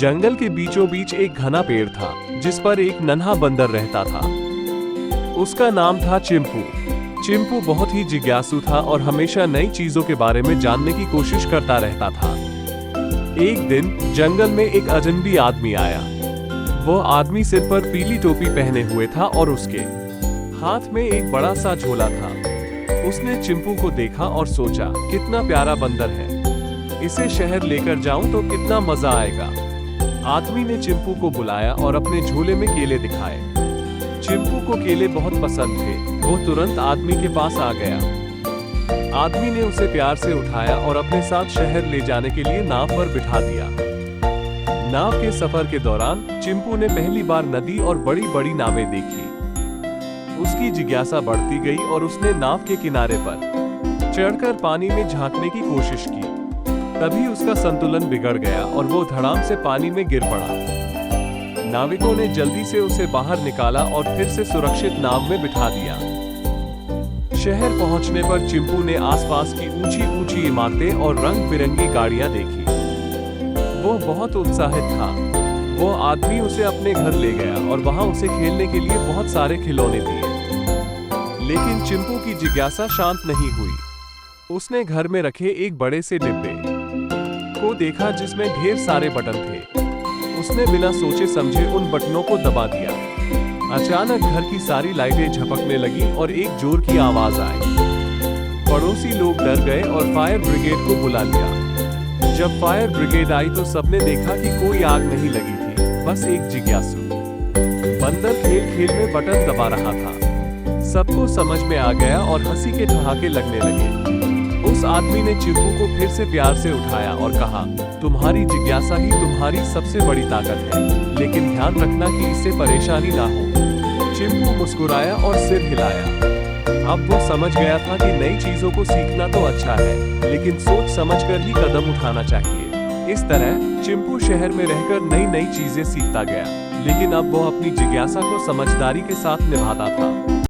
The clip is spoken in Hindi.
जंगल के बीचों बीच एक घना पेड़ था जिस पर एक नन्हा बंदर रहता था। उसका नाम था चिंपू। चिंपू बहुत ही जिज्ञासु था और हमेशा नई चीजों के बारे में जानने की कोशिश करता रहता था। एक दिन जंगल में एक अजनबी आदमी आया। वो आदमी सिर पर पीली टोपी पहने हुए था और उसके हाथ में एक बड़ा सा झोला था। उसने चिंपू को देखा और सोचा, कितना प्यारा बंदर है, इसे शहर लेकर जाऊं तो कितना मजा आएगा। आदमी ने चिंपू को बुलाया और अपने झोले में केले दिखाए। चिंपू को केले बहुत पसंद थे। वो तुरंत आदमी के पास आ गया। आदमी ने उसे प्यार से उठाया और अपने साथ शहर ले जाने के लिए नाव पर बिठा दिया। नाव के सफर के दौरान चिंपू ने पहली बार नदी और बड़ी बड़ी नावें देखी। उसकी जिज्ञासा बढ़ती गई और उसने नाव के किनारे पर चढ़कर पानी में झांकने की कोशिश की। तभी उसका संतुलन बिगड़ गया और वो धड़ाम से पानी में गिर पड़ा। नाविकों ने जल्दी से उसे बाहर निकाला और फिर से सुरक्षित नाव में बिठा दिया। शहर पहुंचने पर चिंपू ने आसपास की ऊंची ऊंची इमारतें और रंग बिरंगी गाड़ियां देखी। वो बहुत उत्साहित था। वो आदमी उसे अपने घर ले गया और वहां उसे खेलने के लिए बहुत सारे खिलौने दिए। लेकिन चिंपू की जिज्ञासा शांत नहीं हुई। उसने घर में रखे एक बड़े से डिब्बे को देखा जिसमें ढेर सारे बटन थे। उसने बिना सोचे समझे उन बटनों को दबा दिया। अचानक घर की सारी लाइटें झपकने लगी और एक जोर की आवाज आई। पड़ोसी लोग डर गए और फायर ब्रिगेड को बुला लिया। जब फायर ब्रिगेड आई तो सबने देखा कि कोई आग नहीं लगी थी, बस एक जिज्ञासु बंदर खेल खेल में बटन दबा रहा था। सबको समझ में आ गया और हंसी के ठहाके लगने लगे। उस आदमी ने चिंपू को फिर से प्यार से उठाया और कहा, तुम्हारी जिज्ञासा ही तुम्हारी सबसे बड़ी ताकत है, लेकिन ध्यान रखना कि इससे परेशानी ना हो। चिंपू मुस्कुराया और सिर हिलाया। अब वो समझ गया था कि नई चीजों को सीखना तो अच्छा है, लेकिन सोच समझकर ही कदम उठाना चाहिए। इस तरह चिंपू शहर में रहकर नई नई चीजें सीखता गया, लेकिन अब वो अपनी जिज्ञासा को समझदारी के साथ निभाता था।